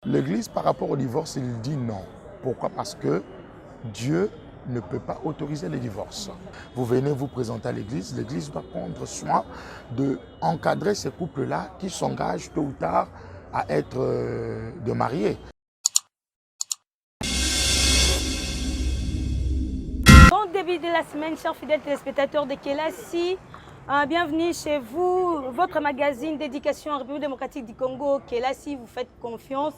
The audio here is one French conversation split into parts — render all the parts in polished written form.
L'Église, par rapport au divorce, il dit non. Pourquoi? Parce que Dieu ne peut pas autoriser les divorces. Vous venez vous présenter à l'Église doit prendre soin d'encadrer ces couples-là qui s'engagent tôt ou tard à être de mariés. Bon début de la semaine, chers fidèles téléspectateurs de Kelassi. Bienvenue chez vous, votre magazine d'éducation en République démocratique du Congo. Kelassi, vous faites confiance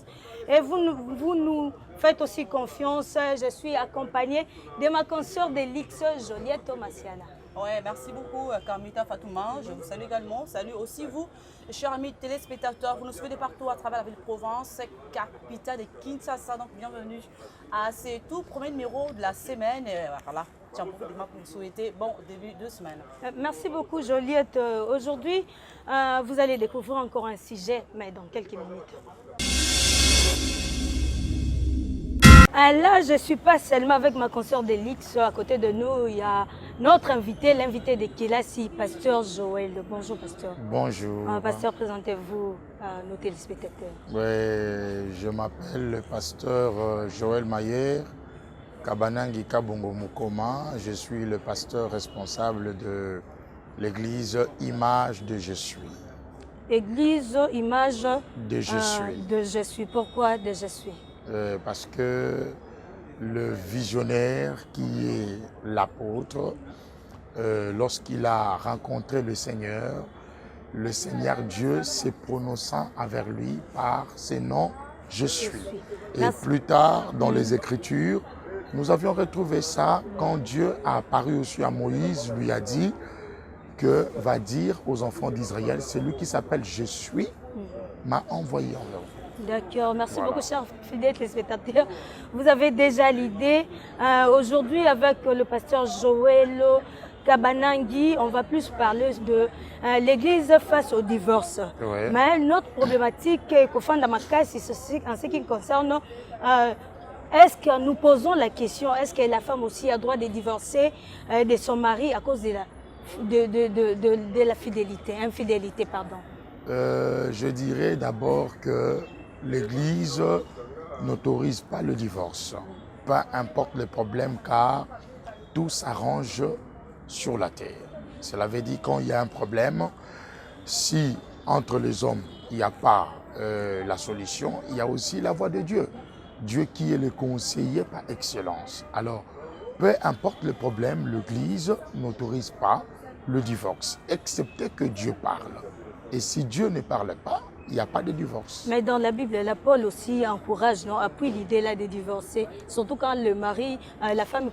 et vous nous faites aussi confiance. Je suis accompagnée de ma consoeur de l'X, Joliette Masiana. Ouais, merci beaucoup Carmita Fatouma, je vous salue également. Salut aussi vous, chers amis téléspectateurs, vous nous suivez de partout à travers la ville de Provence, capitale de Kinshasa. Donc bienvenue à ce tout premier numéro de la semaine. Et voilà, tiens beaucoup de moi pour vous souhaiter bon début de semaine. Merci beaucoup Joliette. Aujourd'hui, vous allez découvrir encore un sujet, mais dans quelques minutes. Là, je ne suis pas seulement avec ma consoeur de l'X. À côté de nous, il y a notre invité, l'invité de Kelassi, pasteur Joël. Bonjour, pasteur. Bonjour. Pasteur, présentez-vous à nos téléspectateurs. Oui, je m'appelle le pasteur Joël Mayer, Kabanangi Kabongo Mukoma. Je suis le pasteur responsable de l'église Image de Je suis. Église Image de Je suis. De Je suis. Pourquoi de Je suis? Parce que le visionnaire qui est l'apôtre, lorsqu'il a rencontré le Seigneur Dieu s'est prononçant avec lui par ses noms « Je suis ». Et plus tard, dans les Écritures, nous avions retrouvé ça quand Dieu a apparu aussi à Moïse, lui a dit que va dire aux enfants d'Israël, celui qui s'appelle « Je suis » m'a envoyé envers vous. D'accord, merci beaucoup, chers fidèles téléspectateurs. Vous avez déjà l'idée. Aujourd'hui, avec le pasteur Joël Kabanangi, on va plus parler de l'Église face au divorce. Ouais. Mais notre problématique, en ce qui concerne, est-ce que nous posons la question, est-ce que la femme aussi a droit de divorcer de son mari à cause de la infidélité, pardon. Je dirais d'abord que l'Église n'autorise pas le divorce, peu importe les problèmes, car tout s'arrange sur la terre. Cela veut dire quand il y a un problème, si entre les hommes il n'y a pas la solution, il y a aussi la voix de Dieu. Dieu qui est le conseiller par excellence. Alors, peu importe le problème, l'Église n'autorise pas le divorce, excepté que Dieu parle. Et si Dieu ne parle pas, il n'y a pas de divorce. Mais dans la Bible, la Paul aussi encourage, appuie l'idée là de divorcer, surtout quand le mari, la femme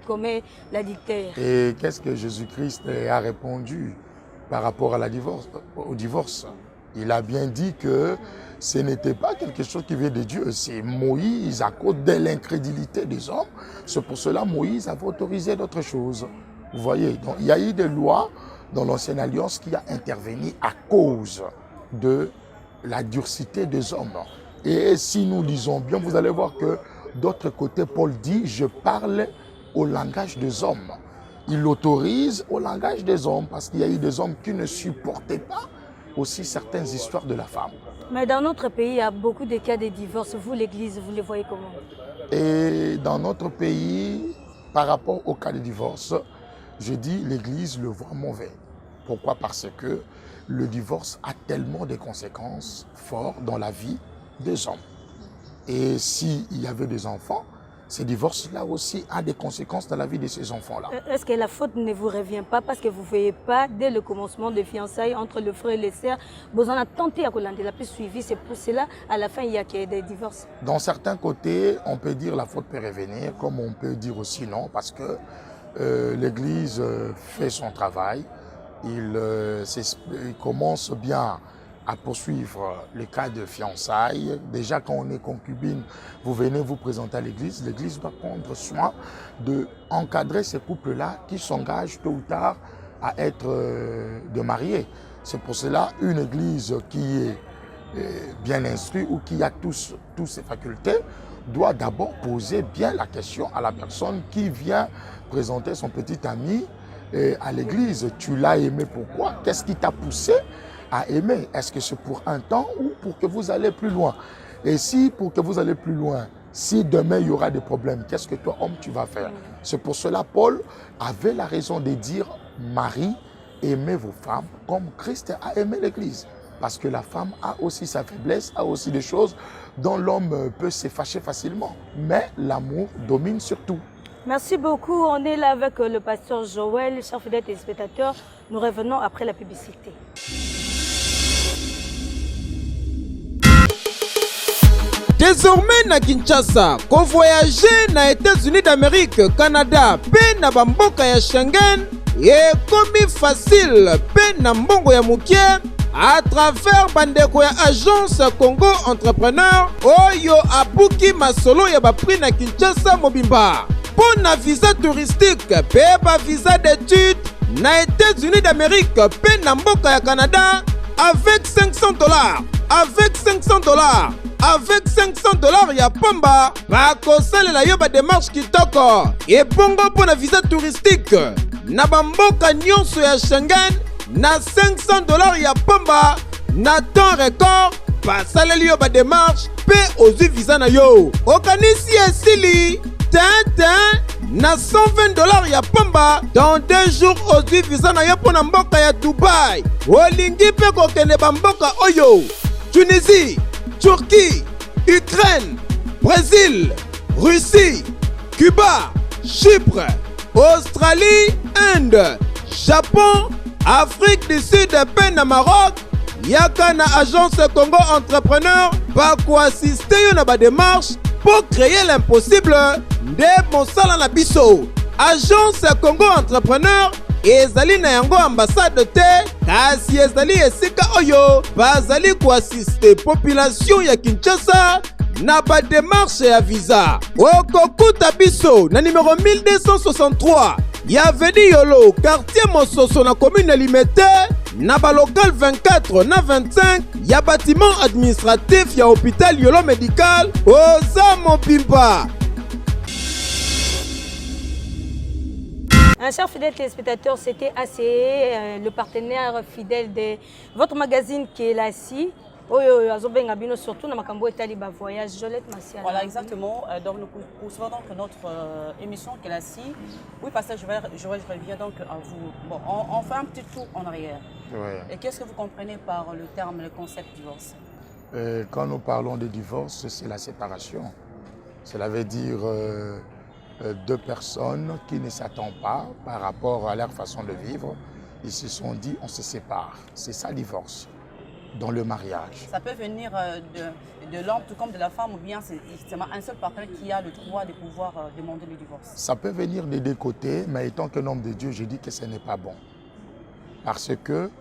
commet l'adultère. Et qu'est-ce que Jésus-Christ a répondu par rapport au divorce? Il a bien dit que ce n'était pas quelque chose qui vient de Dieu, c'est Moïse à cause de l'incrédulité des hommes. C'est pour cela que Moïse avait autorisé d'autres choses. Vous voyez, donc il y a eu des lois dans l'ancienne alliance qui a intervenu à cause de la durcité des hommes. Et si nous lisons bien, vous allez voir que d'autre côté, Paul dit, je parle au langage des hommes. Il autorise au langage des hommes parce qu'il y a eu des hommes qui ne supportaient pas aussi certaines histoires de la femme. Mais dans notre pays, il y a beaucoup de cas de divorce. Vous, l'Église, vous les voyez comment? Et dans notre pays, par rapport au cas de divorce, je dis l'Église le voit mauvais. Pourquoi? Parce que le divorce a tellement de conséquences fortes dans la vie des hommes. Et s'il y avait des enfants, ce divorce-là aussi a des conséquences dans la vie de ces enfants-là. Est-ce que la faute ne vous revient pas parce que vous ne voyez pas, dès le commencement de fiançailles entre le frère et les sœurs, vous en avez tenté à Colanda, la plus suivie, c'est pour cela, à la fin, il y a des divorces? Dans certains côtés, on peut dire la faute peut revenir, comme on peut dire aussi non, parce que l'Église fait son travail. Il commence bien à poursuivre les cas de fiançailles. Déjà, quand on est concubine, vous venez vous présenter à l'Église. L'Église doit prendre soin d'encadrer ces couples-là qui s'engagent tôt ou tard à être de mariés. C'est pour cela une Église qui est bien instruite ou qui a toutes ses facultés doit d'abord poser bien la question à la personne qui vient présenter son petit ami à l'église. Tu l'as aimé pourquoi? Qu'est-ce qui t'a poussé à aimer? Est-ce que c'est pour un temps ou pour que vous allez plus loin? Et si, pour que vous allez plus loin, si demain il y aura des problèmes, qu'est-ce que toi, homme, tu vas faire? C'est pour cela, Paul avait la raison de dire, Marie, aimez vos femmes comme Christ a aimé l'Église. Parce que la femme a aussi sa faiblesse, a aussi des choses dont l'homme peut se fâcher facilement. Mais l'amour domine sur tout. Merci beaucoup. On est là avec le pasteur Joël, chers fidèles téléspectateurs. Nous revenons après la publicité. Désormais na Kinshasa, convoyager na États-Unis d'Amérique, Canada, pe na bamboka ya Schengen, et comme facile, pe na mbongo ya mukie, à travers bandeko ya agence Congo Entrepreneur, oyo abuki masolo ya bapri na Kinshasa mobimba. Pour na visa touristique, pe ba visa d'études, na États-Unis d'Amérique, pe na mboka ya Canada, avec $500. Avec $500. Avec $500 ya pamba, bakosalela yo ba démarche kitoko. Et bongo pour na visa touristique, na bamboka nyonso ya Schengen, na $500 ya pamba, na temps record, basaleli yo ba démarche, pe ozwi visa na yo. Okanisi esili, na $120 ya pamba, dans 2 jours ozwi visa na yo po na mboka ya Dubaï. Olingi pe kokende bamboka oyo, Tunisie, Turquie, Ukraine, Brésil, Russie, Cuba, Chypre, Australie, Inde, Japon, Afrique du Sud et na Maroc, yaka na agence Congo Entrepreneur pour assister à la démarche pour créer l'impossible de mosala na biso. Agence Congo Entrepreneur ezali na yango ambassade te, kasi ezali esika oyo bazali koassiste population ya Kinshasa na ba démarche ya visa. Okokuta biso na numéro 1263 ya Avenue Yolo, quartier Mososo na commune Limete, na ba local 24 na 25 ya bâtiment administratif ya hôpital Yolo médical oza mobimba. Un cher fidèle téléspectateur, c'était ACE, le partenaire fidèle de votre magazine Kelasi. Surtout dans ma voyage. Voilà, exactement. Donc, nous poursuivons donc notre émission Kelasi. Oui, pasteur, je reviens donc à vous. Bon, on fait un petit tour en arrière. Ouais. Et qu'est-ce que vous comprenez par le terme, le concept divorce? Quand nous parlons de divorce, c'est la séparation. Cela veut dire 2 personnes qui ne s'attendent pas par rapport à leur façon de vivre. Ils se sont dit, on se sépare. C'est ça, divorce, dans le mariage. Ça peut venir de l'homme tout comme de la femme, ou bien c'est justement un seul partenaire qui a le droit de pouvoir demander le divorce? Ça peut venir des 2 côtés, mais étant qu'un homme de Dieu, je dis que ce n'est pas bon. Parce que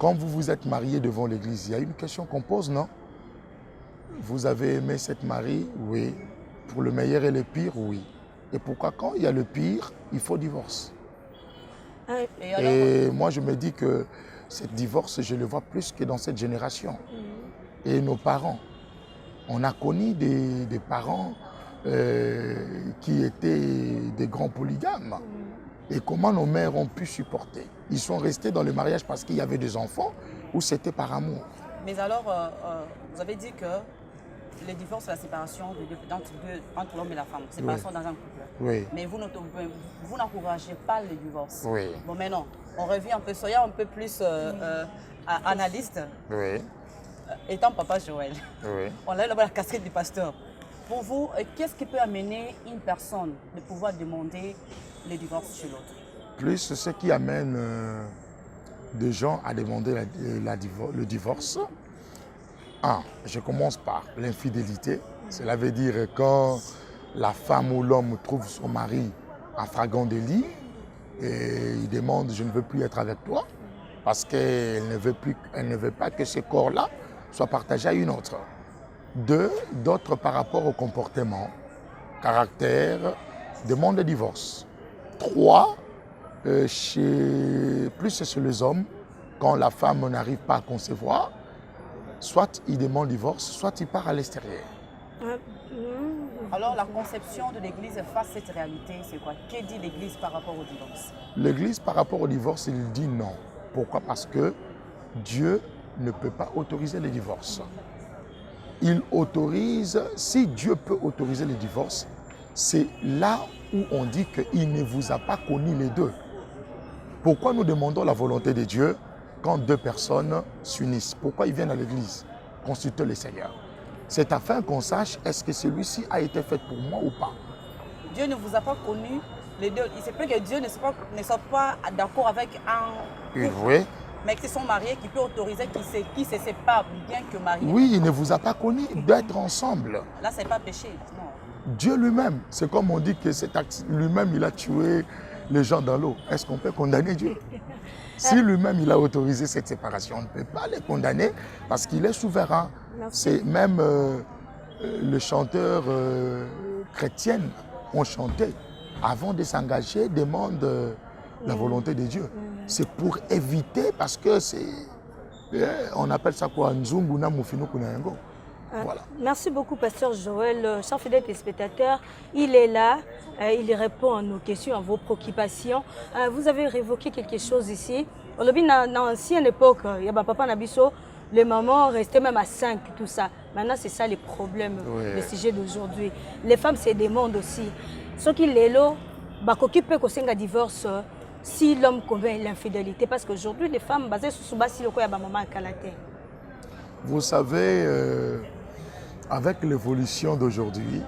quand vous vous êtes marié devant l'église, il y a une question qu'on pose, non? Vous avez aimé cette mariée? Oui. Pour le meilleur et le pire? Oui. Et pourquoi quand il y a le pire, il faut divorce? Et moi, je me dis que ce divorce, je le vois plus que dans cette génération. Et nos parents, on a connu des parents qui étaient des grands polygames. Et comment nos mères ont pu supporter? Ils sont restés dans le mariage parce qu'il y avait des enfants ou c'était par amour? Mais alors, vous avez dit que le divorce, c'est la séparation entre l'homme et la femme. Séparation dans un couple. Oui. Mais vous n'encouragez pas le divorce. Oui. Bon, maintenant, on revient un peu, soyons un peu plus analyste. Oui. Étant papa Joël, oui. On a la casquette du pasteur. Pour vous, qu'est-ce qui peut amener une personne de pouvoir demander le divorce chez l'autre? Plus ce qui amène des gens à demander le divorce. Je commence par l'infidélité. Cela veut dire quand la femme ou l'homme trouve son mari en flagrant délit et il demande « je ne veux plus être avec toi » parce qu'elle ne veut pas que ce corps-là soit partagé à une autre. 2, d'autres par rapport au comportement, caractère, demande de divorce. 3, plus chez les hommes, quand la femme n'arrive pas à concevoir, soit il demande divorce, soit il part à l'extérieur. Alors la conception de l'Église face à cette réalité, c'est quoi? Que dit l'Église par rapport au divorce? L'Église par rapport au divorce, il dit non. Pourquoi? Parce que Dieu ne peut pas autoriser le divorce. il autorise, si Dieu peut autoriser le divorce, c'est là où on dit qu'il ne vous a pas connu les deux. Pourquoi nous demandons la volonté de Dieu quand deux personnes s'unissent? Pourquoi ils viennent à l'église consulter le Seigneur? C'est afin qu'on sache est-ce que celui-ci a été fait pour moi ou pas. Dieu ne vous a pas connu les deux. Il se peut que Dieu ne soit pas d'accord avec un couple, Oui. mais qu'ils sont mariés, qui peut autoriser qu'ils se séparent bien que mariés. Oui, il ne vous a pas connu d'être ensemble. Là, ce n'est pas péché. Non. Dieu lui-même, c'est comme on dit que cet acte lui-même, il a tué les gens dans l'eau. Est-ce qu'on peut condamner Dieu? Si lui-même, il a autorisé cette séparation, on ne peut pas les condamner parce qu'il est souverain. C'est même les chanteurs chrétiens ont chanté. Avant de s'engager, demandent la volonté de Dieu. C'est pour éviter, parce que c'est... On appelle ça quoi? Nzungu na mufinu kunayango. Voilà. Merci beaucoup, Pasteur Joël. Chers fidèles téléspectateurs, il est là, il répond à nos questions, à vos préoccupations. Vous avez révoqué quelque chose ici. Dans l'ancienne époque, il y a papa Nabiso, les mamans restaient même à 5, tout ça. Maintenant, c'est ça les problèmes, le sujet d'aujourd'hui. Les femmes se demandent aussi. Ce qui est là, qui peut un divorce si l'homme commet l'infidélité. Parce qu'aujourd'hui, les femmes basées sur ce qu'il y a maman à Kalaté. Vous savez, avec l'évolution d'aujourd'hui,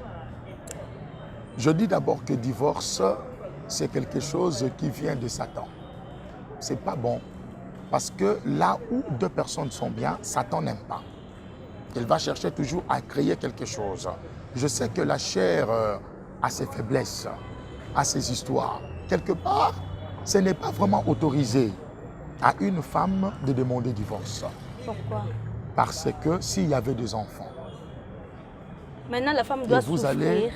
je dis d'abord que divorce, c'est quelque chose qui vient de Satan. C'est pas bon. Parce que là où deux personnes sont bien, Satan n'aime pas. Il va chercher toujours à créer quelque chose. Je sais que la chair a ses faiblesses, a ses histoires. Quelque part, ce n'est pas vraiment autorisé à une femme de demander divorce. Pourquoi? Parce que s'il y avait des enfants. Maintenant, la femme doit souffrir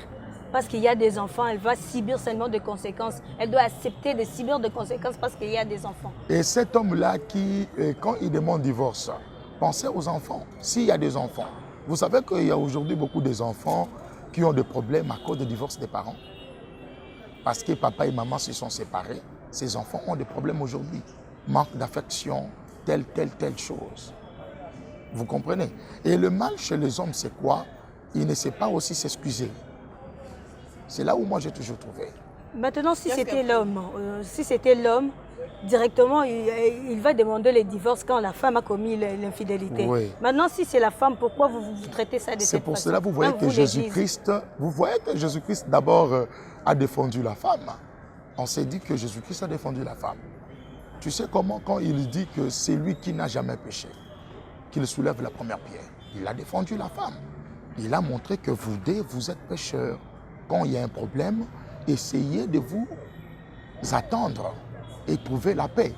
parce qu'il y a des enfants. Elle va subir seulement des conséquences. Elle doit accepter de subir des conséquences parce qu'il y a des enfants. Et cet homme-là qui, quand il demande divorce, pensez aux enfants. S'il y a des enfants, vous savez qu'il y a aujourd'hui beaucoup d'enfants qui ont des problèmes à cause du divorce des parents. Parce que papa et maman se sont séparés. Ces enfants ont des problèmes aujourd'hui. Manque d'affection, telle chose. Vous comprenez? Et le mal chez les hommes, c'est quoi? Il ne sait pas aussi s'excuser. C'est là où moi j'ai toujours trouvé. Maintenant, si c'était l'homme, directement, il va demander le divorce quand la femme a commis l'infidélité. Oui. Maintenant, si c'est la femme, pourquoi vous traitez ça de cette façon? C'est pour cela vous voyez que Jésus-Christ, d'abord a défendu la femme. On s'est dit que Jésus-Christ a défendu la femme. Tu sais comment, quand il dit que c'est lui qui n'a jamais péché, qu'il soulève la première pierre, il a défendu la femme. Il a montré que vous deux, vous êtes pécheurs. Quand il y a un problème, essayez de vous attendre et trouver la paix.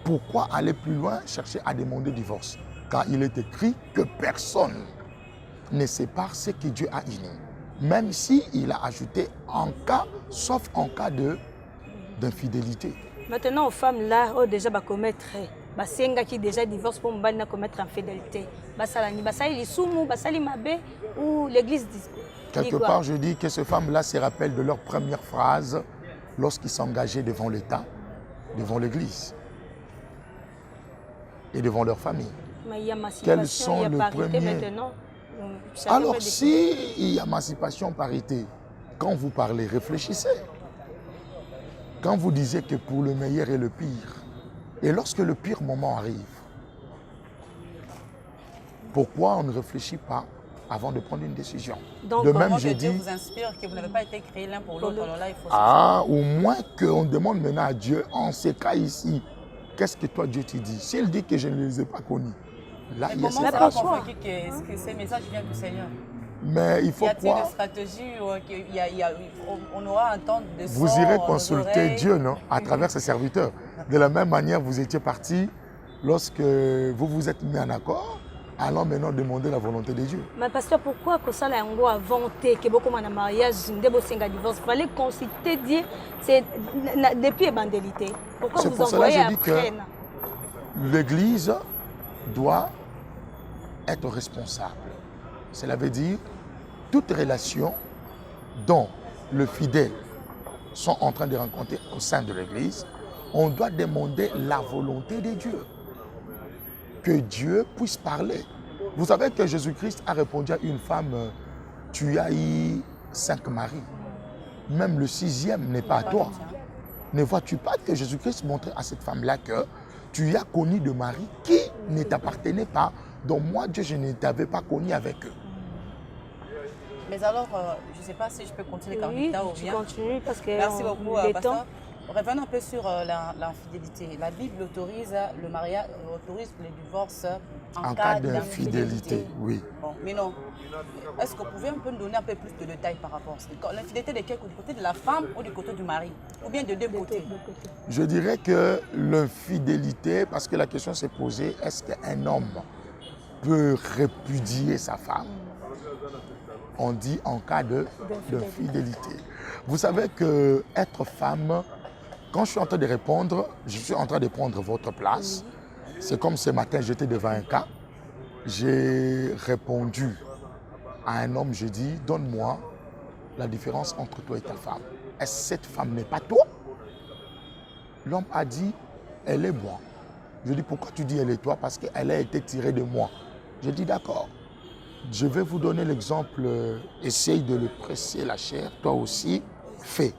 Pourquoi aller plus loin, chercher à demander divorce? Car il est écrit que personne ne sépare ce que Dieu a uni. Même s'il a ajouté sauf en cas d'infidélité. Maintenant, aux femmes là, déjà commettre, qui déjà divorce pour commettre infidélité. Ou l'église dit. Quelque part, je dis que ces femmes-là se rappellent de leur première phrase lorsqu'ils s'engageaient devant l'État, devant l'église et devant leur famille. Mais il y a quels sont les premiers maintenant. Alors, si il y a émancipation, parité, quand vous parlez, réfléchissez. Quand vous disiez que pour le meilleur et le pire, et lorsque le pire moment arrive, pourquoi on ne réfléchit pas avant de prendre une décision? Donc, de même, je dis, Dieu vous inspire, que vous n'avez pas été créés l'un pour l'autre. Alors là, il faut au moins qu'on demande maintenant à Dieu, en ces cas ici, qu'est-ce que toi Dieu te dit? S'il dit que je ne les ai pas connus, là, il y a cette façon. Est-ce que ces messages viennent du Seigneur? Mais il faut quoi? Y a-t-il des stratégies on aura un temps de Vous irez consulter Dieu, non? À travers ses serviteurs. De la même manière, vous étiez partis lorsque vous vous êtes mis en accord. Allons maintenant demander la volonté de Dieu. Mais pasteur, pourquoi que ça l'a inventé que beaucoup de mariage, de divorce, il fallait consulter Dieu, c'est depuis évangélité. Pourquoi vous envoyez après? C'est pour cela que je dis que l'Église doit être responsable. Cela veut dire toute relation dont le fidèle sont en train de rencontrer au sein de l'Église, on doit demander la volonté de Dieu. Que Dieu puisse parler. Vous savez que Jésus-Christ a répondu à une femme, tu as eu 5 maris. Même le 6e n'est pas à toi. Ne vois-tu pas que Jésus-Christ montrait à cette femme-là que tu as connu de mari qui ne t'appartenait pas, dont moi, Dieu, je ne t'avais pas connu avec eux. Mais alors, je ne sais pas si je peux continuer, Carmita, ou bien. Continue parce que Merci beaucoup, pasteur. Revenons un peu sur l'infidélité. La Bible autorise le mariage, autorise le divorce En cas d'infidélité, oui. Bon, mais non. Est-ce que vous pouvez un peu nous donner un peu plus de détails par rapport à ça? L'infidélité de quel côté? Du côté de la femme ou du côté du mari? Ou bien de deux côtés? Je dirais que l'infidélité, parce que la question s'est posée, est-ce qu'un homme peut répudier sa femme? On dit en cas d'infidélité. Vous savez que être femme, quand je suis en train de répondre, je suis en train de prendre votre place. C'est comme ce matin, j'étais devant un cas. J'ai répondu à un homme, j'ai dit, donne-moi la différence entre toi et ta femme. Est-ce que cette femme n'est pas toi? L'homme a dit, elle est moi. Je dis, pourquoi tu dis elle est toi? Parce qu'elle a été tirée de moi. J'ai dit, d'accord. Je vais vous donner l'exemple, essaye de le presser la chair, toi aussi, fais.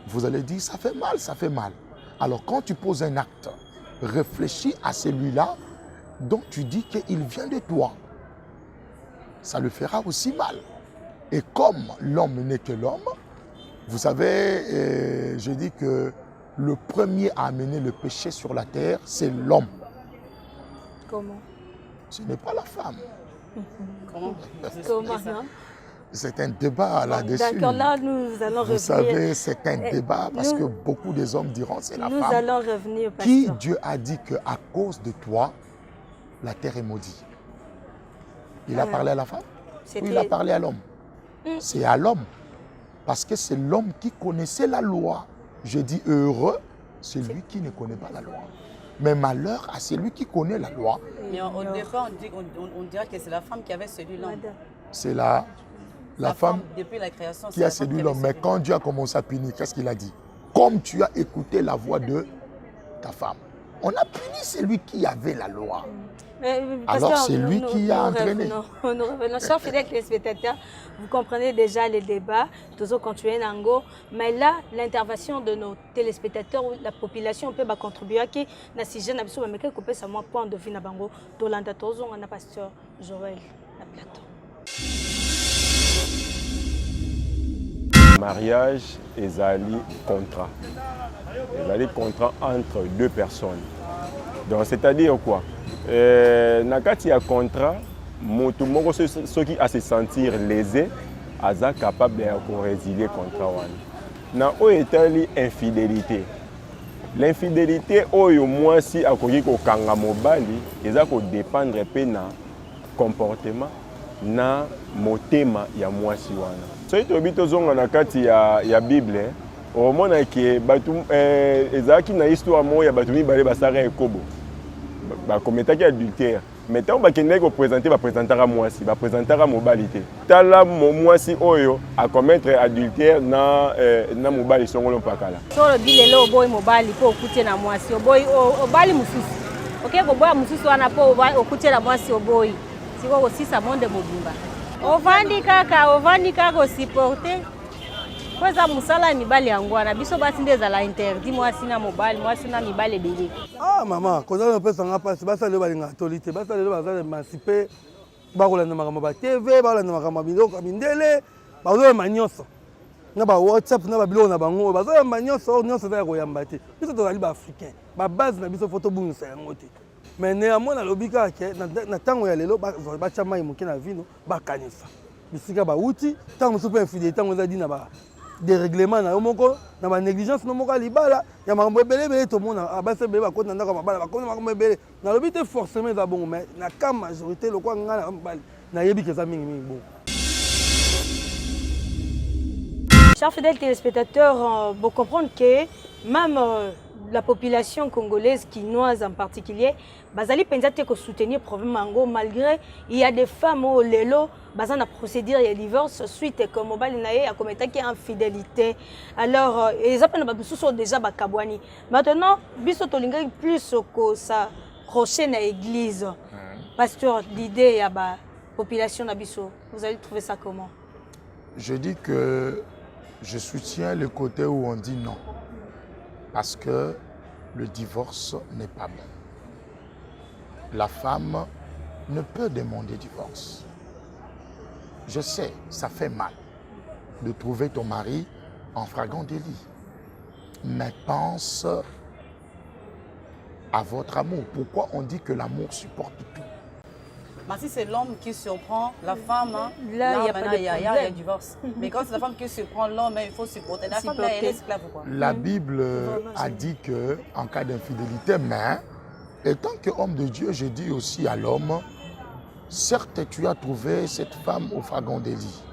Vous allez dire, ça fait mal, ça fait mal. Alors quand tu poses un acte, réfléchis à celui-là dont tu dis qu'il vient de toi. Ça le fera aussi mal. Et comme l'homme n'est que l'homme, vous savez, je dis que le premier à amener le péché sur la terre, c'est l'homme. Comment? Ce n'est pas la femme. Comment? Non? C'est un débat là-dessus. D'accord, là, nous allons revenir. Vous savez, c'est un débat parce que beaucoup des hommes diront c'est la femme. Nous allons revenir, pasteur. Qui Dieu a dit qu'à cause de toi, la terre est maudite. Il a parlé à la femme ou il a parlé à l'homme? C'est à l'homme. Parce que c'est l'homme qui connaissait la loi. Je dis heureux, celui qui ne connaît pas la loi. Mais malheur à celui qui connaît la loi. Mais au départ, on dirait que c'est la femme qui avait séduit l'homme. C'est la femme depuis la création, qui a séduit l'homme. Mais quand Dieu a commencé à punir, qu'est-ce qu'il a dit? Comme tu as écouté la voix de ta femme. On a puni celui qui avait la loi. Alors c'est lui qui a entraîné. Nous revenons. Chers fidèles téléspectateurs, vous comprenez déjà les débats, toujours continuer Nango. Mais là, l'intervention de nos téléspectateurs, la population peut contribuer à qui na sujet na biso mais quelque peu ça moi point de vue na bango Dolanda Tozo on a pasteur Joël na plateau. Mariage ezali contrat. Ezali contrat entre deux personnes. Donc c'est-à-dire quoi? Nakati ya contrat, moto moko soki a se sentir lésé, aza capable de résilier contrat wana. Na o etali infidélité. L'infidélité oyo mwasi akoki kokanga mobali eza ko dépendre pe na comportement na motema ya mwasi wana. Soki tobi tozonga na kati ya Bible, omona ke batu ezaki na histoire mo ya batu mibale basara ekobo. Ba kometaki adultère. Mais tant bakende ko présenter ba présentera mwasi, ba présentera mobalité. Tala mwasi oyo a commettre adultère na mobali songolo pakala. Solo dilelo boy mobali po okutie na mwasi, boy obali mususu. OK ko boy mususu wana po okutie na mwasi oboy. Siko osisa monde mobimba. Ovandi kaka supporter. Kweza musala mibali yangu wana biso basi ndeza la interdit mwasi na mobali mwasi na mibali ebele. Ah maman, koza na pesa nga pasi basa le balinga tolite basa le baza emanciper bakolanda makambo ba TV bakolanda makambo biloko mindele bazo manyoso na ba WhatsApp na ba biloko na bango bazo manyoso nyonso za koyamba te biso tozali ba africain ba base na biso photo bungisa yango te. Mais néanmoins na lobika ke na tango ya lelo ba chama imuki na vino ba kanisa bisika ba uti tango super infidélité tango za dina ba des règlements na moko na ba négligence no moko libala ya makambo ebele to mona abase bele ba kota ndaka mabala ba kota makambo ebele na lobite forcément za bon mais na ka majorité lokwa ngana mabali na yebi ke za mingi bon. Chers fidèles téléspectateurs, vous comprenez que même la population congolaise, quinoise en particulier, bazali pensate ko soutenir problème mango malgré il y a des femmes au lelo bazana procédure de divorce suite comme mobile naé a commetté qui infidélité. Alors les appels na biso sont déjà bakabwani. Maintenant biso tolinga plus ko ça rocher na église. pasteur, l'idée à la population d'Abisso, vous allez trouver ça comment? Je dis que je soutiens le côté où on dit non. Parce que le divorce n'est pas bon. La femme ne peut demander divorce. Je sais, ça fait mal de trouver ton mari en flagrant délit. Mais pense à votre amour. Pourquoi on dit que l'amour supporte tout? Mais si c'est l'homme qui surprend la femme, Là, il y a pas de il y a problème. divorce. Mais quand c'est la femme qui surprend l'homme, il faut supporter. La femme, là, elle est esclave ou quoi? La Bible a dit que en cas d'infidélité, mais étant qu'homme de Dieu, je dis aussi à l'homme, certes, tu as trouvé cette femme au flagrant délit.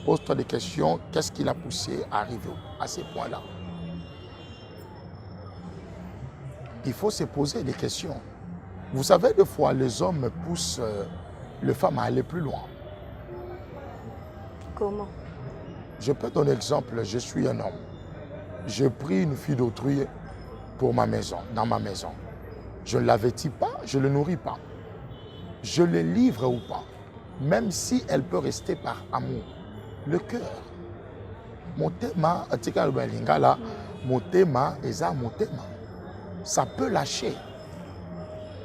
Pose-toi des questions, qu'est-ce qui l'a poussé à arriver à ces points-là? Il faut se poser des questions. Vous savez, des fois, les hommes poussent les femmes à aller plus loin. Comment? Je peux donner l'exemple, je suis un homme. J'ai pris une fille d'autrui pour ma maison, dans ma maison. Je ne la vêtis pas, je ne le nourris pas. Je le livre ou pas, même si elle peut rester par amour. Le cœur. Mon thème, mon thème, ça peut lâcher.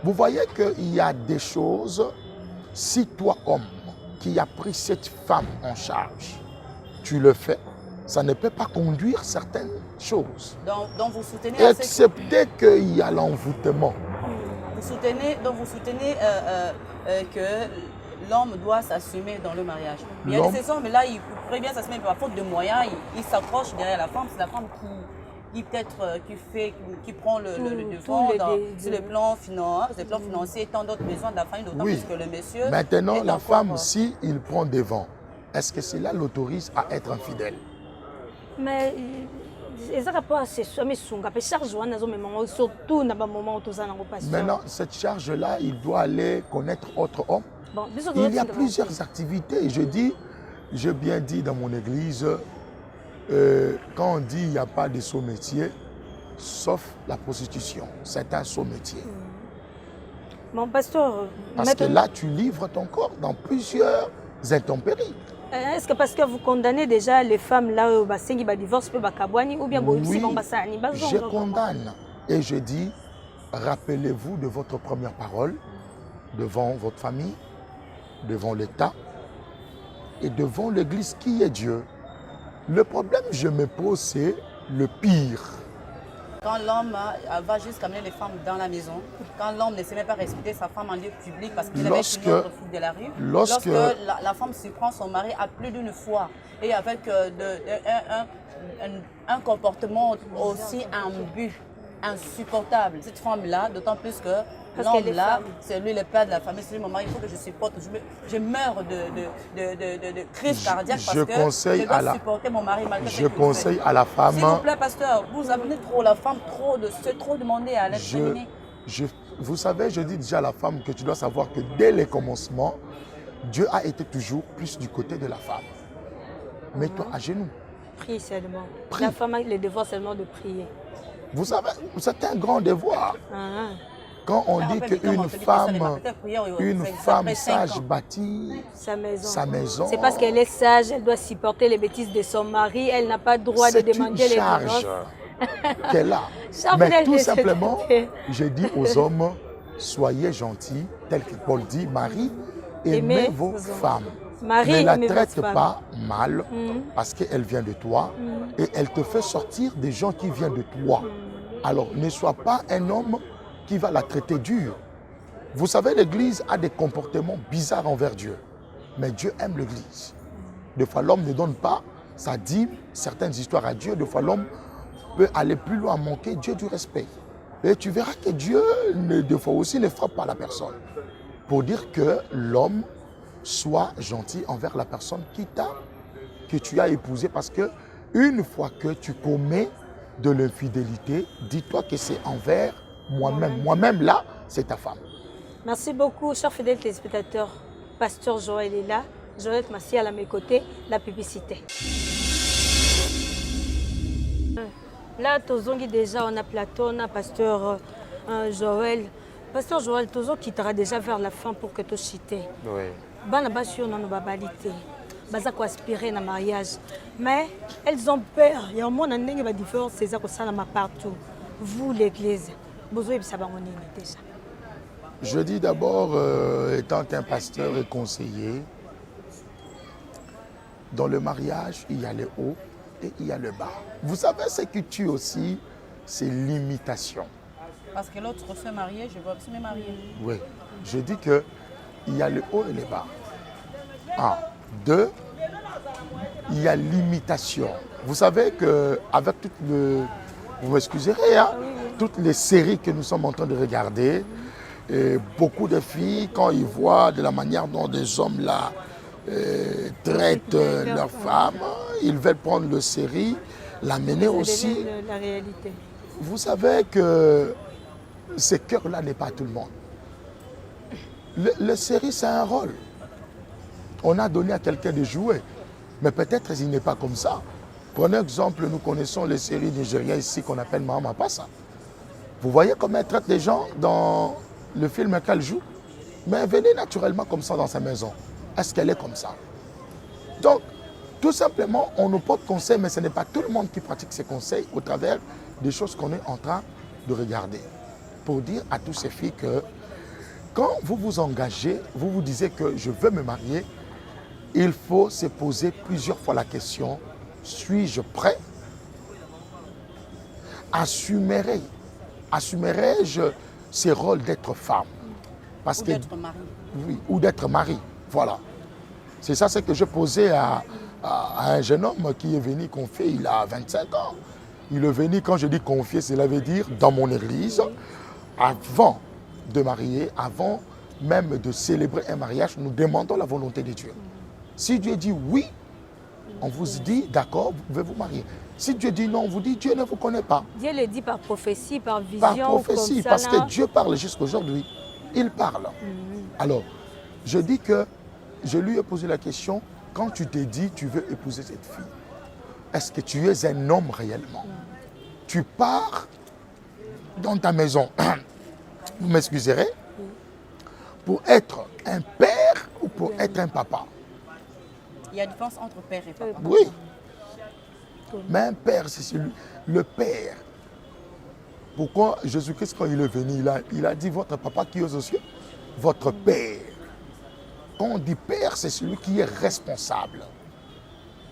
Vous voyez qu'il y a des choses, si toi, homme, qui a pris cette femme en charge, tu le fais, ça ne peut pas conduire certaines choses. Donc vous soutenez... Excepté qu'il y a l'envoûtement. Vous soutenez que l'homme doit s'assumer dans le mariage. Il y a des hommes, là, il pourrait bien s'assumer, mais par faute de moyens, il s'accroche derrière la femme. C'est la femme qui prend le devant sur le plan financier, tant d'autres besoins de la famille, d'autant plus que le monsieur... Maintenant, la femme, s'il prend devant, est-ce que cela l'autorise à être infidèle? Mais ça rapport à ces charges, surtout dans le moment où tout en pasteur. Maintenant, cette charge-là, il doit aller connaître autre homme. Bon, il y a plusieurs activités. J'ai bien dit dans mon église, quand on dit il n'y a pas de saut métier, sauf la prostitution. C'est un saut métier. Mon pasteur... Parce que là, tu livres ton corps dans plusieurs intempéries. Est-ce que parce que vous condamnez déjà les femmes là où ils divorcent ou bien oui, je condamne. Et je dis, rappelez-vous de votre première parole devant votre famille, devant l'État et devant l'Église qui est Dieu. Le problème que je me pose, c'est le pire. Quand l'homme va juste amener les femmes dans la maison, quand l'homme ne sait même pas respecter sa femme en lieu public parce qu'il avait une autre fille de la rue, lorsque la femme surprend son mari à plus d'une fois et avec un comportement aussi ambigu, insupportable, cette femme-là, d'autant plus que l'homme-là, c'est lui le père de la famille, c'est lui, maman, il faut que je supporte, je meurs de crise cardiaque parce que je dois supporter mon mari malgré Je conseille à la femme... S'il vous plaît, pasteur, vous amenez trop la femme, c'est trop demandé à l'être féminin. Vous savez, je dis déjà à la femme que tu dois savoir que dès les commencements, Dieu a été toujours plus du côté de la femme. Mets-toi à genoux. Prie seulement. Prie. La femme a le devoir seulement de prier. Vous savez, c'est un grand devoir. Quand on dit qu'une femme sage bâtit sa maison, c'est parce qu'elle est sage, elle doit supporter les bêtises de son mari, elle n'a pas le droit de demander les divorces. Qu'elle a. Mais tout simplement, je dis aux hommes, soyez gentils, tel que Paul dit, Marie, aimez vos femmes. Marie, ne la traite pas mal parce qu'elle vient de toi et elle te fait sortir des gens qui viennent de toi. Alors, ne sois pas un homme qui va la traiter dur. Vous savez, l'Église a des comportements bizarres envers Dieu. Mais Dieu aime l'Église. Des fois, l'homme ne donne pas sa dîme, certaines histoires à Dieu. Des fois, l'homme peut aller plus loin, manquer Dieu du respect. Et tu verras que Dieu, des fois aussi, ne frappe pas la personne. Pour dire que l'homme soit gentil envers la personne que tu as épousée. Parce que une fois que tu commets de l'infidélité, dis-toi que c'est envers moi-même. Moi-même, là, c'est ta femme. Merci beaucoup, chers fidèles téléspectateurs. Pasteur Joël est là. Joël Massi à mes côtés, la publicité. Là, Tozongi déjà, on a Platon, on a Pasteur Joël. Pasteur Joël, Tozo quittera déjà vers la fin pour que tu cites. Oui. Bana basio na babalité. Baza ko aspirer na mariage. Mais elles ont peur. Il y a un monde ndenge ba différence c'est ça ko sala ma partout. Vous l'église, vous avez ça bangonini déjà. Je dis d'abord, étant un pasteur et conseiller, dans le mariage, il y a le haut et il y a le bas. Vous savez, ce qui tue aussi, c'est l'imitation. Parce que l'autre se marier, je veux aussi me marier. Oui, je dis qu'il y a le haut et le bas. 1, 2, il y a l'imitation. Vous savez qu'avec vous m'excuserez, hein, toutes les séries que nous sommes en train de regarder, et beaucoup de filles, quand ils voient de la manière dont des hommes là traitent leurs femmes, ils veulent prendre le série, l'amener aussi. La réalité. Vous savez que ce cœur-là n'est pas à tout le monde. Le série, c'est un rôle. On a donné à quelqu'un de jouer, mais peut-être il n'est pas comme ça. Prenez exemple, nous connaissons les séries nigériennes ici qu'on appelle Mama Passa. Vous voyez comment elle traite les gens dans le film qu'elle joue, mais venez naturellement comme ça dans sa maison. Est-ce qu'elle est comme ça? Donc, tout simplement, on nous porte conseil, mais ce n'est pas tout le monde qui pratique ces conseils au travers des choses qu'on est en train de regarder. Pour dire à toutes ces filles que quand vous vous engagez, vous vous disiez que je veux me marier, il faut se poser plusieurs fois la question, suis-je prêt? Assumerai-je ce rôle d'être femme? Parce Ou d'être mari. Oui, ou d'être mari, voilà. C'est ça ce que je posais à un jeune homme qui est venu confier, il a 25 ans. Il est venu, quand je dis confier, cela veut dire dans mon église, avant de marier, avant même de célébrer un mariage, nous demandons la volonté de Dieu. Si Dieu dit oui, on vous dit d'accord, vous pouvez vous marier. Si Dieu dit non, on vous dit Dieu ne vous connaît pas. Dieu le dit par prophétie, par vision. Par prophétie, comme ça, parce là. que Dieu parle jusqu'aujourd'hui. Il parle. Alors, je dis que je lui ai posé la question, quand tu t'es dit tu veux épouser cette fille, est-ce que tu es un homme réellement? Tu pars dans ta maison, vous m'excuserez, pour être un père ou pour être un papa? Il y a une différence entre père et papa. Oui. Mais un père, c'est celui, le père. Pourquoi Jésus-Christ, quand il est venu, il a dit votre papa qui est aux cieux, votre père. Quand on dit père, c'est celui qui est responsable.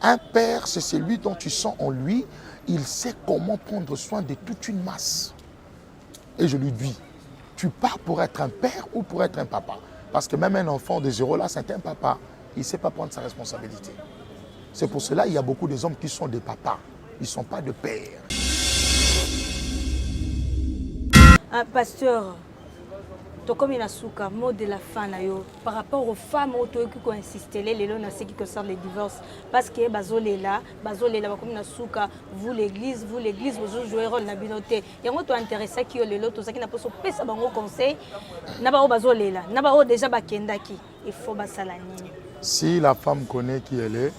Un père, c'est celui dont tu sens en lui, il sait comment prendre soin de toute une masse. Et je lui dis, tu pars pour être un père ou pour être un papa? Parce que même un enfant de 0 là, c'est un papa. Il ne sait pas prendre sa responsabilité. C'est pour cela qu'il y a beaucoup des hommes qui sont des papas. Ils ne sont pas de pères. Pasteur, Tokomi Nasuka, mot de la fin par rapport aux femmes qui ont insisté dans ce qui concerne les divorces. Parce que bazolela, bakomi Nasuka, vous l'église, vous jouez rôle dans la communauté. Il y a un intéressé qui est le tout ça qui n'a pas de bango conseil. Nabao bazolela, nabao déjà bakendaki. Il faut basalani. Si la femme connaît qui elle est,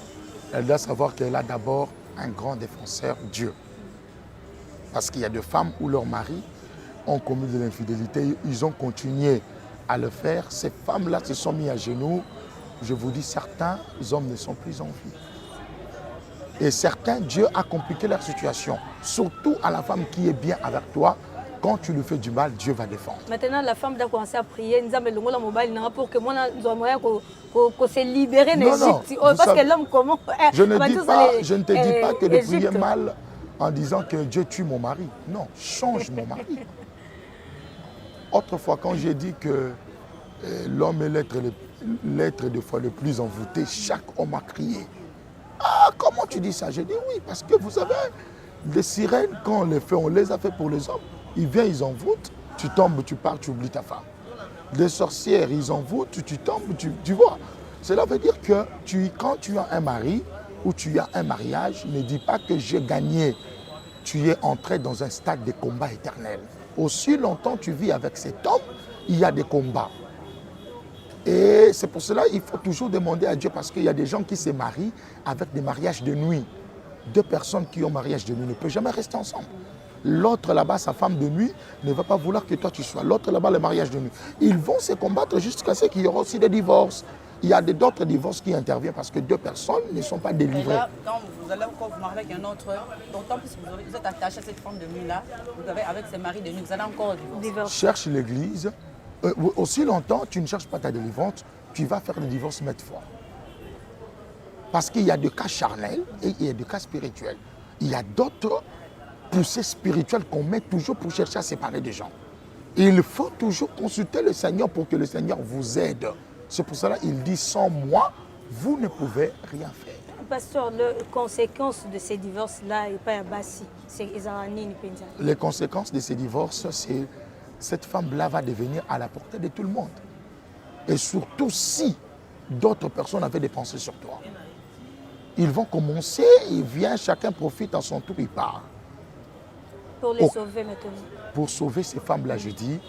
elle doit savoir qu'elle a d'abord un grand défenseur, Dieu. Parce qu'il y a des femmes où leur mari ont commis de l'infidélité, ils ont continué à le faire. Ces femmes-là se sont mis à genoux. Je vous dis, certains hommes ne sont plus en vie. Et certains, Dieu a compliqué leur situation. Surtout à la femme qui est bien avec toi. Quand tu lui fais du mal, Dieu va défendre. Maintenant, la femme doit commencer à prier. Nous avons mobile pour que moi, qu'on se libérer d'Égypte. Parce que l'homme, comment je ne te dis pas que de prier mal en disant que Dieu tue mon mari. Non, change mon mari. Autrefois, quand j'ai dit que l'homme est l'être de fois le plus envoûté, chaque homme a crié. Ah, comment tu dis ça? J'ai dit oui, parce que vous savez, les sirènes, quand on les fait, on les a fait pour les hommes. Ils viennent, ils envoûtent, tu tombes, tu pars, tu oublies ta femme. Les sorcières, ils envoûtent, tu tombes, tu vois. Cela veut dire que quand tu as un mari ou tu as un mariage, ne dis pas que j'ai gagné. Tu es entré dans un stade de combat éternel. Aussi longtemps tu vis avec cet homme, il y a des combats. Et c'est pour cela qu'il faut toujours demander à Dieu, parce qu'il y a des gens qui se marient avec des mariages de nuit. Deux personnes qui ont mariage de nuit ne peuvent jamais rester ensemble. L'autre là-bas, sa femme de nuit, ne va pas vouloir que toi tu sois. L'autre là-bas, le mariage de nuit. Ils vont se combattre jusqu'à ce qu'il y aura aussi des divorces. Il y a d'autres divorces qui interviennent parce que 2 personnes ne sont pas délivrées. Et là, quand vous allez encore vous marier avec un autre, d'autant plus que vous êtes attaché à cette femme de nuit-là, vous avez avec ses maris de nuit, vous allez encore divorcer. Cherche l'église. Aussi longtemps, tu ne cherches pas ta délivrance, tu vas faire le divorce mettre fort. Parce qu'il y a des cas charnels et il y a des cas spirituels. Il y a d'autres poussées spirituelles qu'on met toujours pour chercher à séparer des gens. Il faut toujours consulter le Seigneur pour que le Seigneur vous aide. C'est pour cela qu'il dit, sans moi, vous ne pouvez rien faire. Pasteur, les conséquences de ces divorces-là, il n'y a pas à Bassi. Les conséquences de ces divorces, c'est cette femme-là va devenir à la portée de tout le monde. Et surtout si d'autres personnes avaient des pensées sur toi. Ils vont commencer, ils viennent, chacun profite à son tour, il part. Pour les sauver maintenant. Pour sauver ces femmes-là, je dis,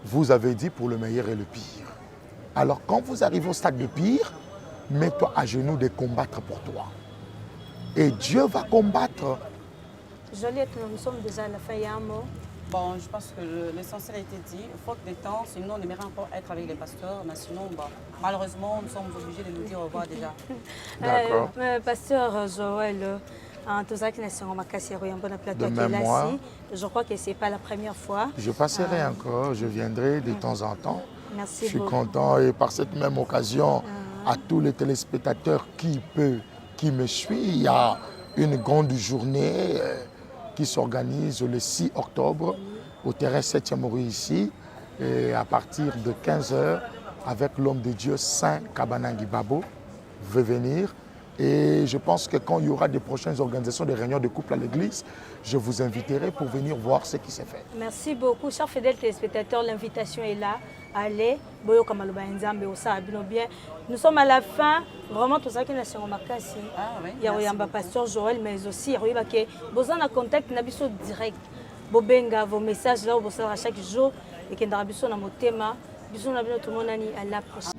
vous avez dit pour le meilleur et le pire. Alors quand vous arrivez au stade de pire, mets-toi à genoux de combattre pour toi. Et Dieu va combattre. Joliette, nous sommes déjà à la fin, il y a un mot. Bon, je pense que l'essentiel a été dit. Faute de temps, sinon on aimerait encore être avec les pasteurs, mais sinon, bon, malheureusement, nous sommes obligés de nous dire au revoir déjà. D'accord. Pasteur Joël, tout ça qui est sur ma cassière, un bon plateau qui est là ici. Je crois que ce n'est pas la première fois. Je passerai encore, je viendrai de temps en temps. Merci je suis beaucoup. content et par cette même occasion, à tous les téléspectateurs qui me suivent, il y a une grande journée qui s'organise le 6 octobre au terrain 7e rue ici, et à partir de 15h, avec l'homme de Dieu Saint Kabanangi Babo, veut venir. Et je pense que quand il y aura des prochaines organisations, des réunions de couple à l'église, je vous inviterai pour venir voir ce qui s'est fait. Merci beaucoup, chers fidèles téléspectateurs. L'invitation est là. Allez, nous sommes à la fin. Vraiment, tout ça qui est sur ma casse. Il y a un pasteur Joël, mais aussi il y a besoin de contact direct. Bobenga, vos messages là, vous à chaque jour. Et qu'il y a un thème. Bisous à tout le monde. À la prochaine.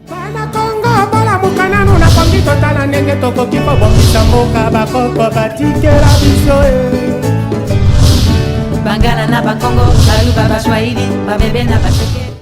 Mukananu na kongi totala ndenge tokoki kobongisa mboka bakoko batikela biso Bangala na Bakongo, Baluba, Baswahili, Babebe na Baseke.